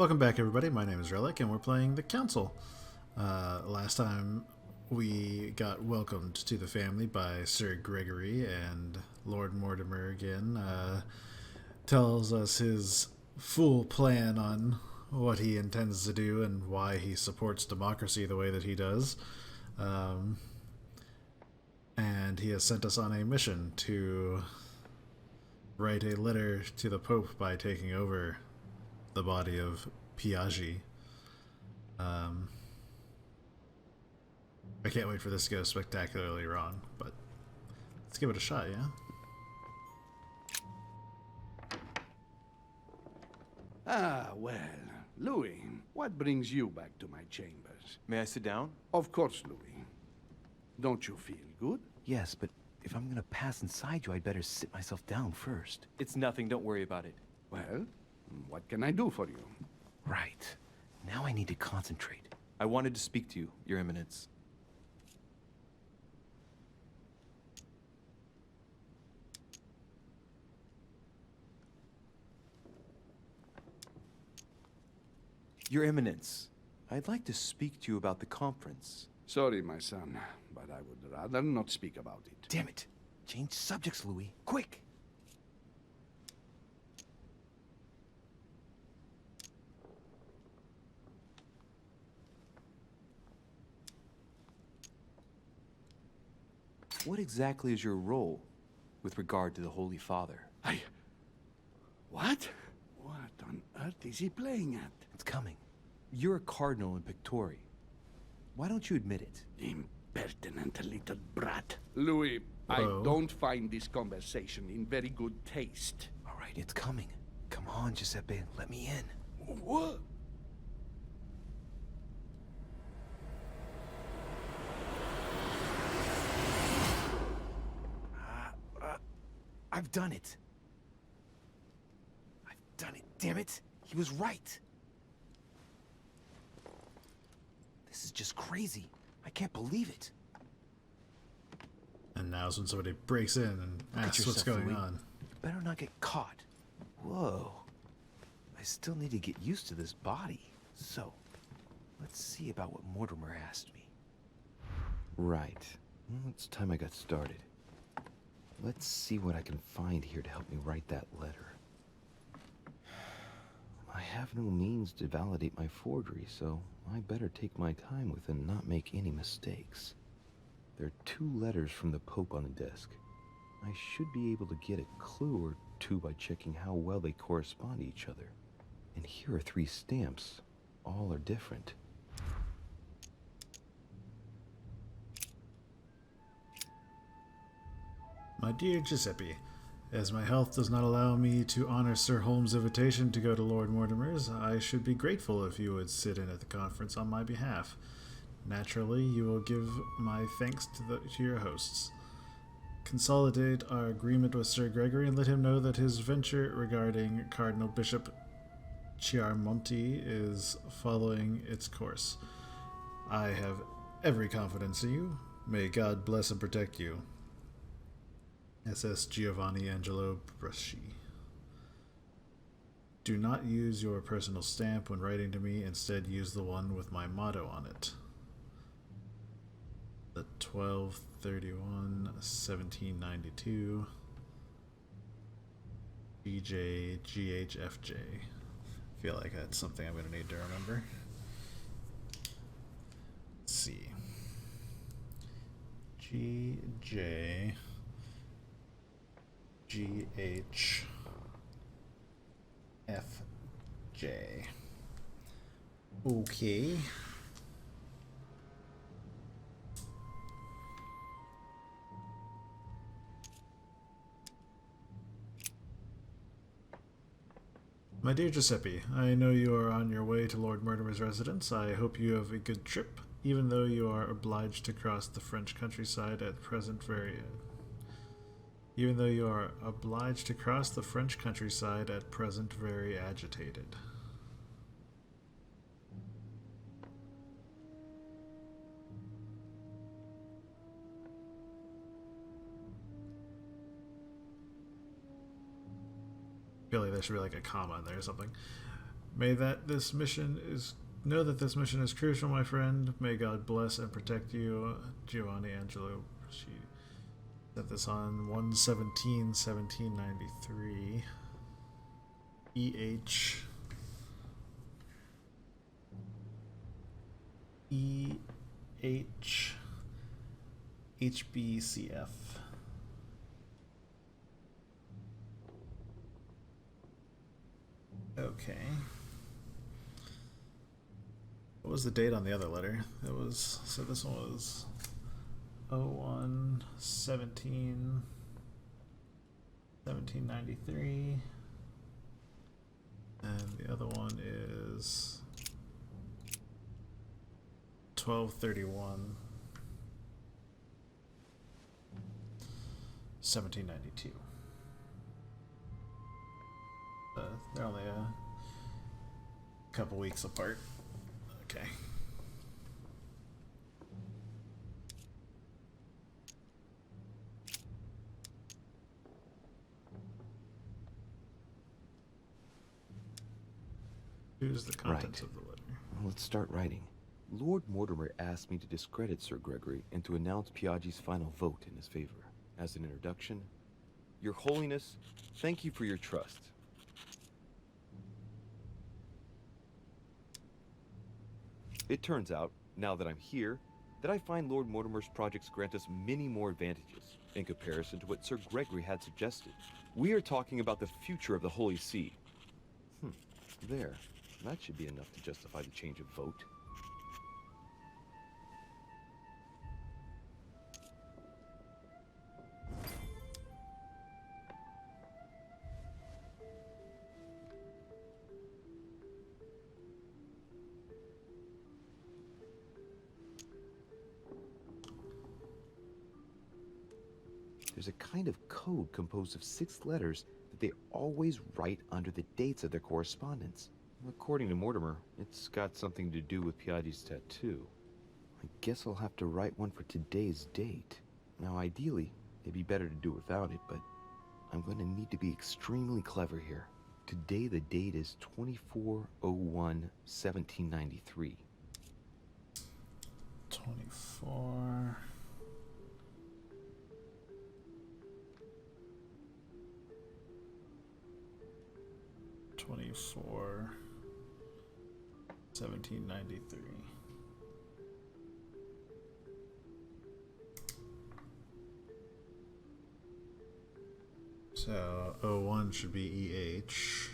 Welcome back, everybody. My name is Relic, and we're playing the Council. Last time we got welcomed to the family by Sir Gregory, and Lord Mortimer again tells us his full plan on what he intends to do and why he supports democracy the way that he does. And he has sent us on a mission to write a letter to the Pope by taking over the body of Piaggi. I can't wait for this to go spectacularly wrong, but let's give it a shot, yeah? Well, Louis, what brings you back to my chambers? May I sit down? Of course, Louis. Don't you feel good? Yes, but if I'm gonna pass inside you, I'd better sit myself down first. It's nothing, don't worry about it. Well, what can I do for you? Right. Now I need to concentrate. I wanted to speak to you, Your Eminence. Your Eminence, I'd like to speak to you about the conference. Sorry, my son, but I would rather not speak about it. Damn it! Change subjects, Louis. Quick! What exactly is your role with regard to the Holy Father? What? What on earth is he playing at? It's coming. You're a cardinal in Pictori. Why don't you admit it? Impertinent little brat. Louis, I Hello? don't find this conversation in very good taste. All right, it's coming. Come on, Giuseppe. Let me in. What? I've done it. I've done it. Damn it! He was right. This is just crazy. I can't believe it. And now's when somebody breaks in and Look at asks what's yourself, going Louis. on. You better not get caught. Whoa. I still need to get used to this body. So, let's see about what Mortimer asked me. Right. Well, it's time I got started. Let's see what I can find here to help me write that letter. I have no means to validate my forgery, so I better take my time with it and not make any mistakes. There are 2 letters from the Pope on the desk. I should be able to get a clue or 2 by checking how well they correspond to each other. And here are 3 stamps. All are different. My dear Giuseppe, as my health does not allow me to honor Sir Holmes' invitation to go to Lord Mortimer's, I should be grateful if you would sit in at the conference on my behalf. Naturally, you will give my thanks to your hosts. Consolidate our agreement with Sir Gregory and let him know that his venture regarding Cardinal Bishop Chiaramonti is following its course. I have every confidence in you. May God bless and protect you. SS Giovanni Angelo Bresci. Do not use your personal stamp when writing to me. Instead, use the one with my motto on it. The 12/31/1792 GJGHFJ. Feel like that's something I'm going to need to remember. Let's see. GJ GHFJ. Okay. My dear Giuseppe, I know you are on your way to Lord Mortimer's residence. I hope you have a good trip, even though you are obliged to cross the French countryside at present very agitated. I feel like there should be like a comma in there or something. May that this mission is know that this mission is crucial, my friend. May God bless and protect you, Giovanni Angelo. She sent this on 1/17/1793. EH HBCF. Okay. What was the date on the other letter? It was, so this one was 01/17/1793. And the other one is 12/31/1792. They're only a couple weeks apart. Okay. Here's the contents of the letter. Well, let's start writing. Lord Mortimer asked me to discredit Sir Gregory and to announce Piaggi's final vote in his favor. As an introduction, Your Holiness, thank you for your trust. It turns out, now that I'm here, that I find Lord Mortimer's projects grant us many more advantages in comparison to what Sir Gregory had suggested. We are talking about the future of the Holy See. There. That should be enough to justify the change of vote. There's a kind of code composed of 6 letters that they always write under the dates of their correspondence. According to Mortimer, it's got something to do with Piaggi's tattoo. I guess I'll have to write one for today's date. Now, ideally, it'd be better to do without it, but I'm going to need to be extremely clever here. Today, the date is 24/01/1793. 24. '24 1793. So 01 should be EH.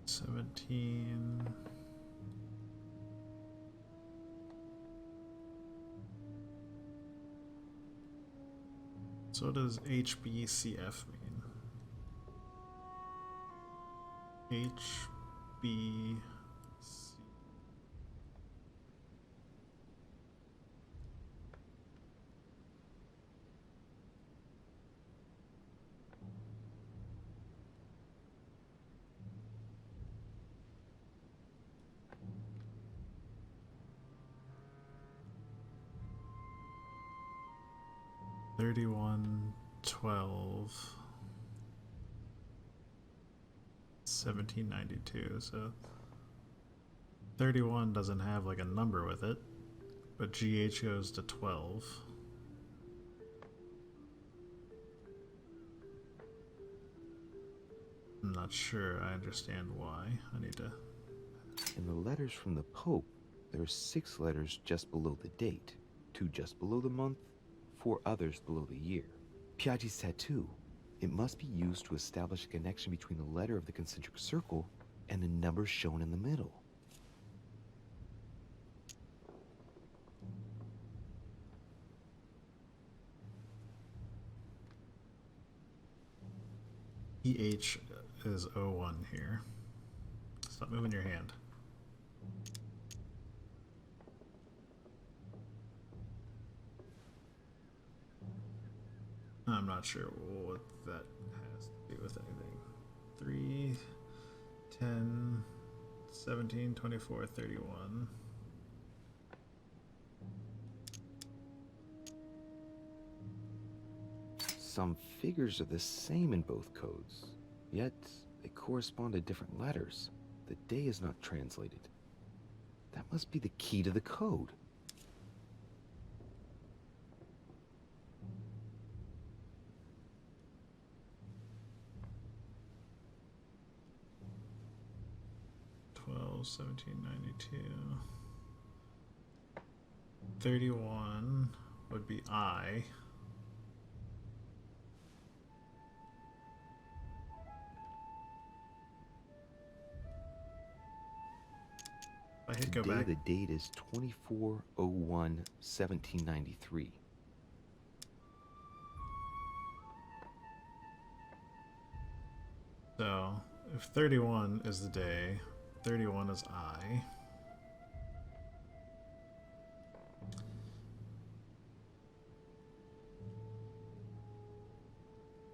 '17. So what does HBCF mean? HBC. $31.12/1792. So 31 doesn't have like a number with it, but GH goes to 12. I'm not sure I understand why. I need to... In the letters from the Pope, there are 6 letters just below the date, 2 just below the month, 4 others below the year. Piaggi's tattoo. It must be used to establish a connection between the letter of the concentric circle and the number shown in the middle. EH is 01 here. Stop moving your hand. I'm not sure what that has to do with anything. 3, 10, 17, 24, 31. Some figures are the same in both codes, yet they correspond to different letters. The day is not translated. That must be the key to the code. Twelve, 1792. 31 would be I. I hit go Today back. the date is 24/01/1793. So, if 31 is the day, 31 is I.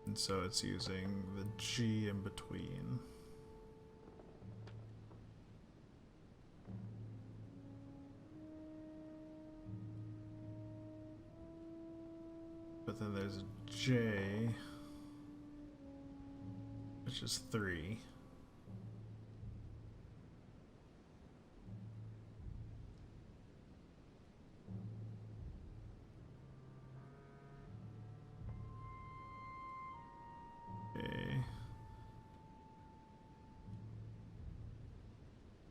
And so it's using the G in between. But then there's a J, which is 3. A,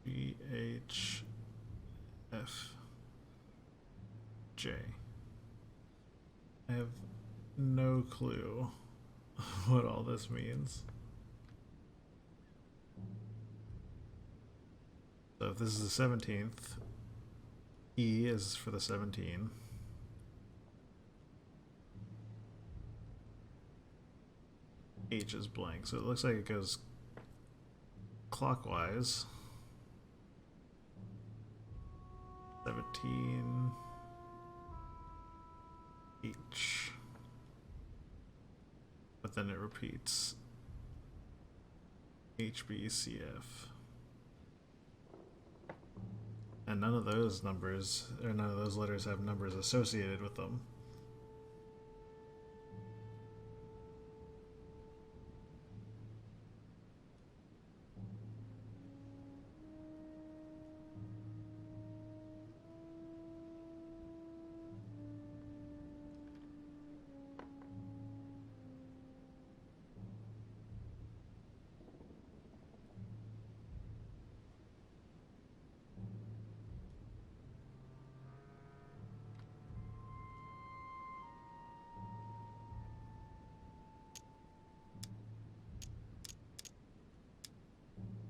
B, H, F, J. I have no clue what all this means. So if this is the 17th, E is for the 17. H is blank, so it looks like it goes clockwise. 17 H. But then it repeats HBCF. And none of those numbers, or none of those letters have numbers associated with them.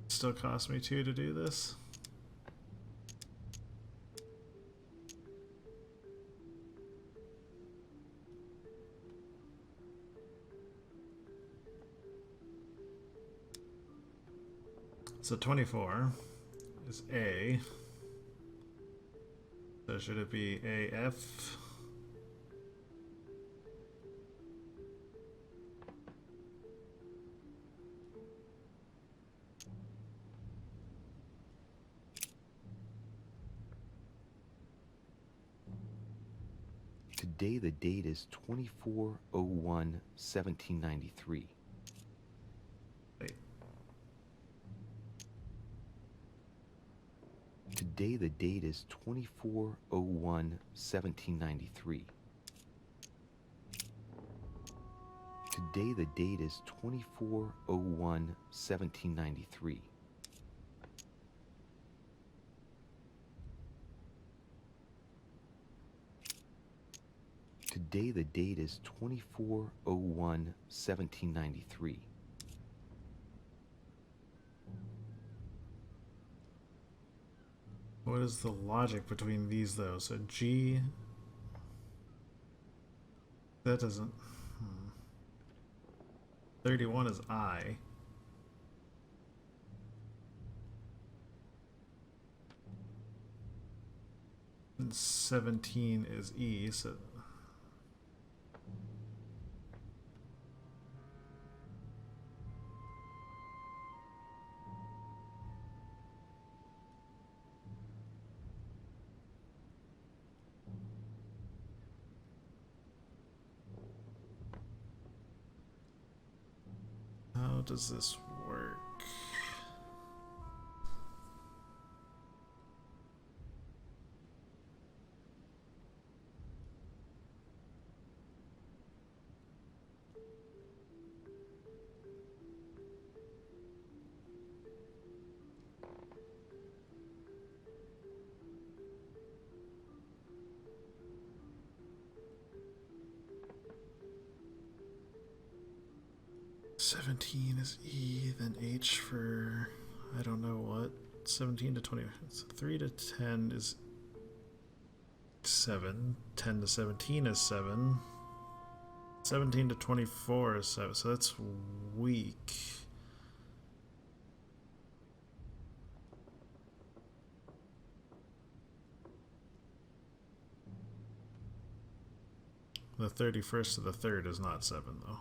Still cost me 2 to do this. So 24 is A. So should it be AF? Today the date is 24/01/1793. Wait. Today the date is 24/01/1793. Today the date is 24/01/1793. Today the date is 24/01/1793. What is the logic between these though? So G, that doesn't, 31 is I. And 17 is E, so... How does this work? Seventeen is E, then H for I don't know what. 17 to 20. So 3 to 10 is 7. 10 to 17 is 7. 17 to 24 is 7. So that's weak. The 31st to the 3rd is not 7, though.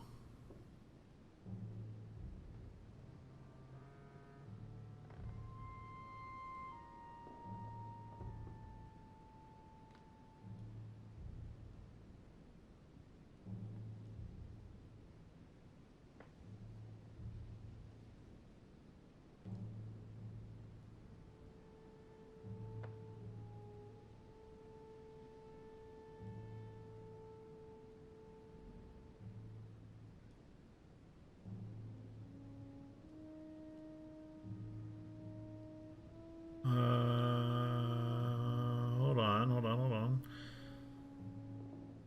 Hold on.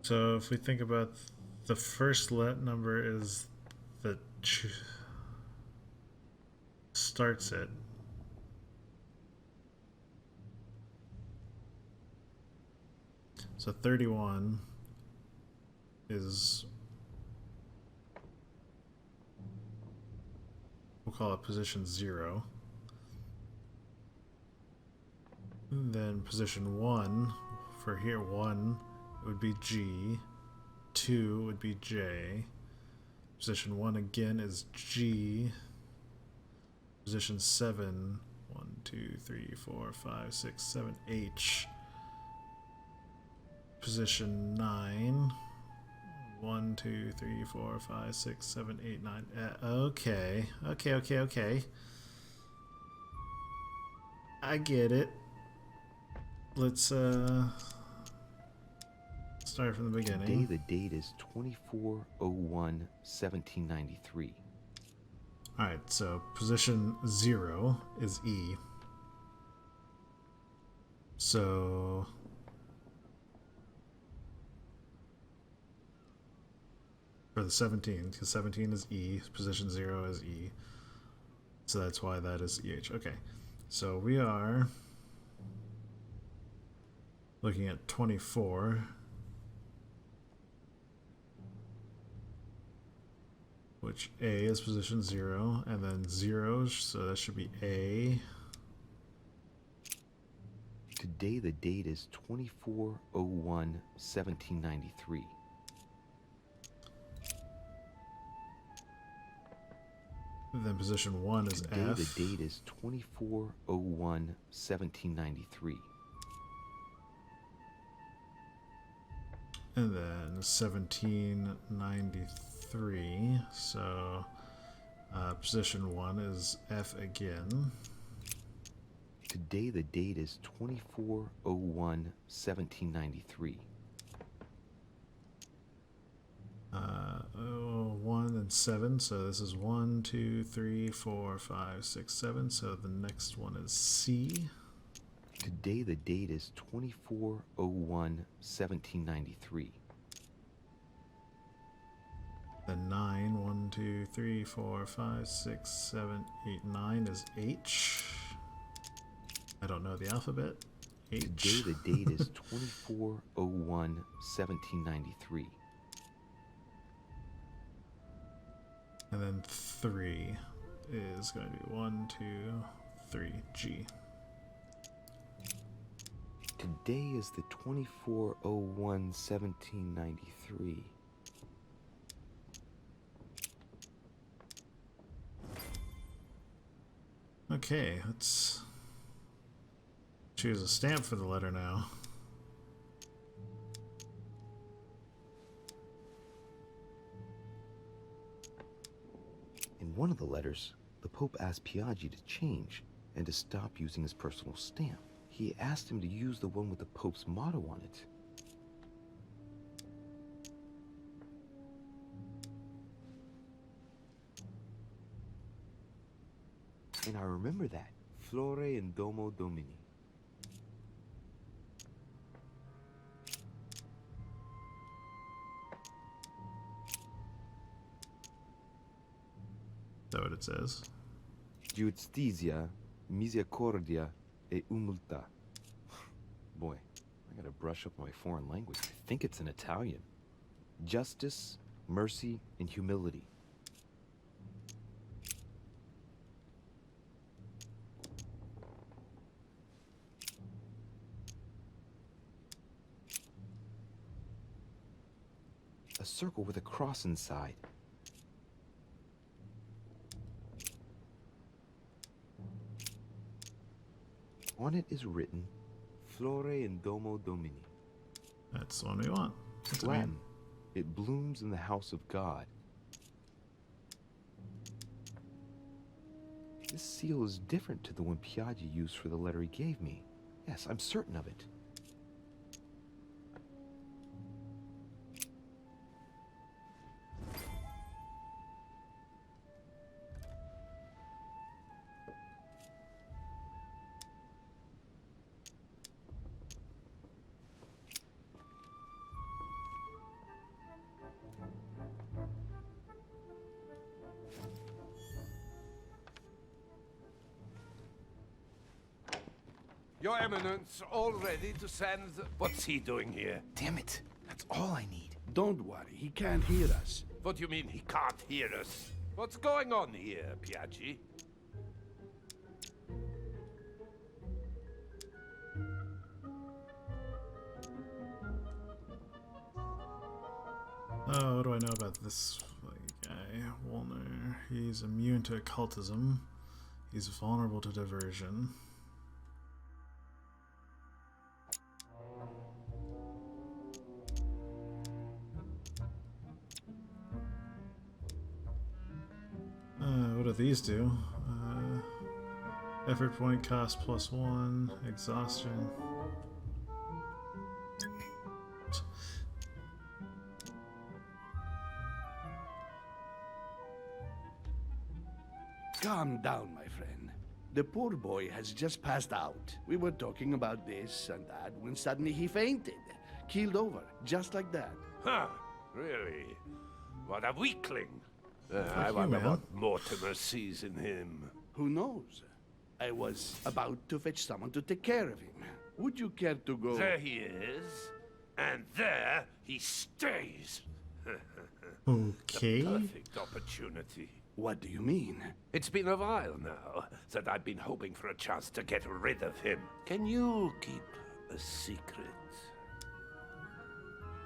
So if we think about the first let number is the starts it. So 31 is, we'll call it position 0. And then position 1, for here 1 would be G, 2 would be J, position 1 again is G, position 7, 1, 2, 3, 4, 5, 6, 7, H, position 9, 1, 2, 3, 4, 5, 6, 7, 8, 9, okay. I get it. Let's start from the beginning. Today the date is 24/01/1793. Alright, so position 0 is E. So for the 17, because 17 is E, position 0 is E. So that's why that is EH. Okay, so we are looking at 24, which A is position 0, and then 0, so that should be A. Today the date is 24/01/1793. Then position 1 is Today F. the date is 24/01/1793. And then 1793, so position 1 is F again. Today the date is 24/01/1793. 1 and 7, so this is 1, 2, 3, 4, 5, 6, 7, so the next one is C. Today the date is 24/01/1793. Then 9, 1, 2, 3, 4, 5, 6, 7, 8, 9 is H. I don't know the alphabet. H. Today the date is 24/01/1793. And then 3 is going to be 1, 2, 3, G. Today is the 24/01/1793. Okay, let's choose a stamp for the letter now. In one of the letters, the Pope asked Piaggi to change and to stop using his personal stamp. He asked him to use the one with the Pope's motto on it. And I remember that. Flore in Domo Domini. Is that what it says? Giustizia, misericordia e umiltà. Boy, I gotta brush up my foreign language. I think it's in Italian. Justice, mercy, and humility. A circle with a cross inside. On it is written, Flore in Domo Domini. That's the one we want. What's it Latin. mean? It blooms in the house of God. This seal is different to the one Piaggi used for the letter he gave me. Yes, I'm certain of it. Your Eminence, all ready to send... What's he doing here? Damn it. That's all I need. Don't worry, he can't hear us. What do you mean he can't hear us? What's going on here, Piaggi? Oh, what do I know about this guy? Wolner. He's immune to occultism. He's vulnerable to diversion. What do these do? Effort point cost +1, exhaustion. Calm down, my friend. The poor boy has just passed out. We were talking about this and that when suddenly he fainted. Keeled over, just like that. Huh, really? What a weakling. I you, wonder man. what Mortimer sees in him. Who knows? I was about to fetch someone to take care of him. Would you care to go? There he is, and there he stays. Okay. Perfect opportunity. What do you mean? It's been a while now that I've been hoping for a chance to get rid of him. Can you keep a secret?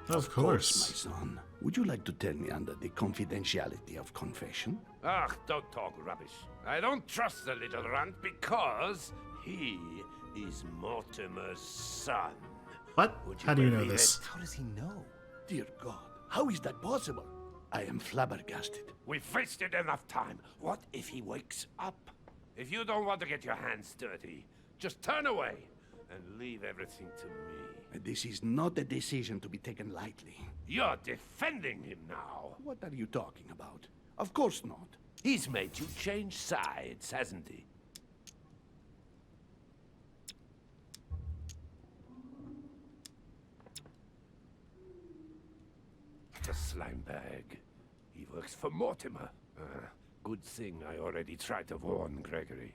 Of My course. son. Would you like to tell me under the confidentiality of confession? Ah, don't talk rubbish. I don't trust the little runt because he is Mortimer's son. What? Would you How do you know believe this? How does he know? Dear God, how is that possible? I am flabbergasted. We've wasted enough time. What if he wakes up? If you don't want to get your hands dirty, just turn away and leave everything to me. This is not a decision to be taken lightly. You're defending him now. What are you talking about? Of course not. He's made you change sides, hasn't he? The slime bag. He works for Mortimer. Good thing I already tried to warn Gregory.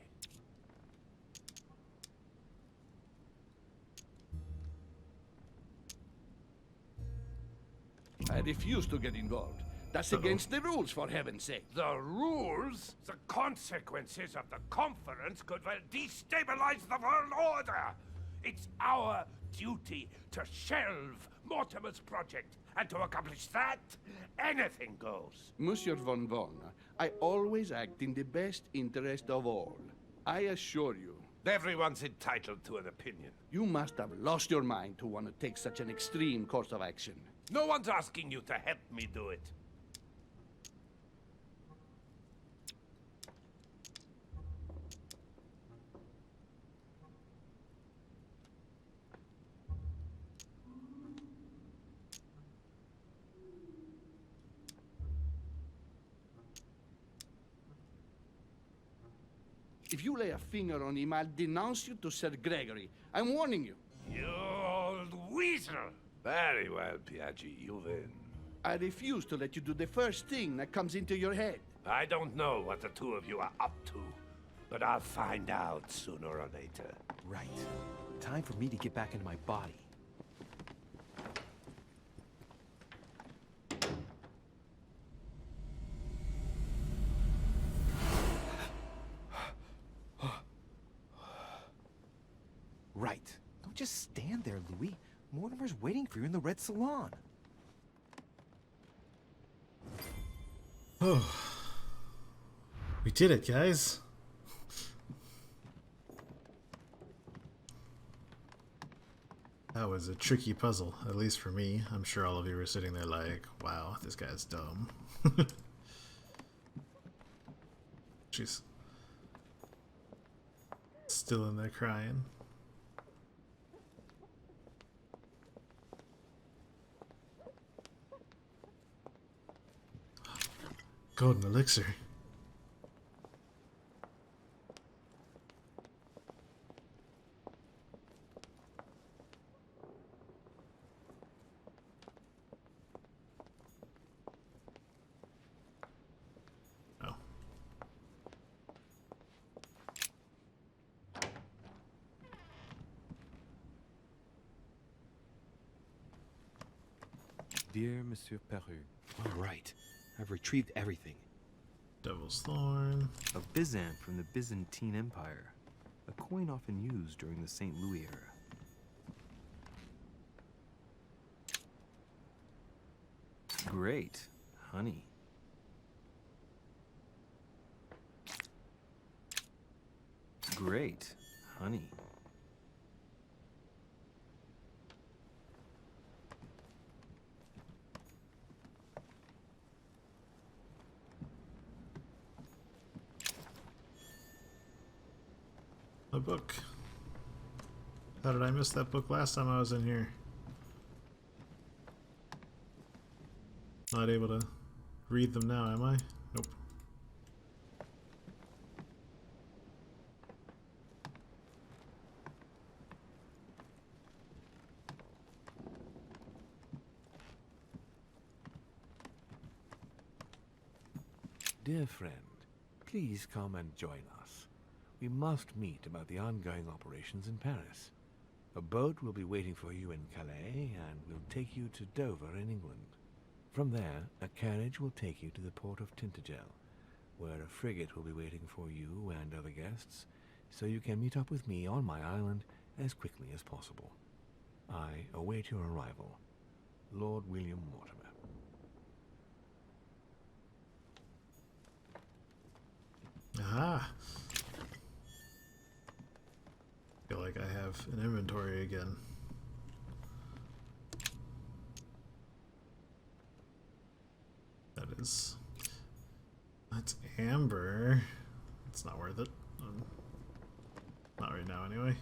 I refuse to get involved. That's against the rules, for heaven's sake. The rules? The consequences of the conference could well destabilize the world order. It's our duty to shelve Mortimer's project, and to accomplish that, anything goes. Monsieur von Von, I always act in the best interest of all. I assure you, Everyone's entitled to an opinion. you must have lost your mind to want to take such an extreme course of action. No one's asking you to help me do it. If you lay a finger on him, I'll denounce you to Sir Gregory. I'm warning you. You old weasel! Very well, Piaggi, you win. I refuse to let you do the first thing that comes into your head. I don't know what the two of you are up to, but I'll find out sooner or later. Right. Time for me to get back into my body. Right. Don't just stand there, Louis. Mortimer's waiting for you in the Red Salon. Oh. We did it, guys. That was a tricky puzzle, at least for me. I'm sure all of you were sitting there like, wow, this guy's dumb. She's still in there crying. Golden elixir. Oh. Dear Monsieur Peru. All right. I've retrieved everything. Devil's Thorn. A Byzant from the Byzantine Empire. A coin often used during the St. Louis era. Great. Honey. Great. Honey. A book. How did I miss that book last time I was in here? Not able to read them now, am I? Nope. Dear friend, please come and join us. We must meet about the ongoing operations in Paris. A boat will be waiting for you in Calais and will take you to Dover in England. From there, a carriage will take you to the port of Tintagel, where a frigate will be waiting for you and other guests, so you can meet up with me on my island as quickly as possible. I await your arrival. Lord William Mortimer. Aha! Feel like I have an inventory again. That's amber. It's not worth it. Not right now, anyway.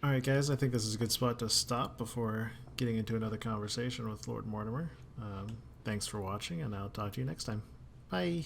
Alright guys, I think this is a good spot to stop before getting into another conversation with Lord Mortimer. Thanks for watching, and I'll talk to you next time. Bye!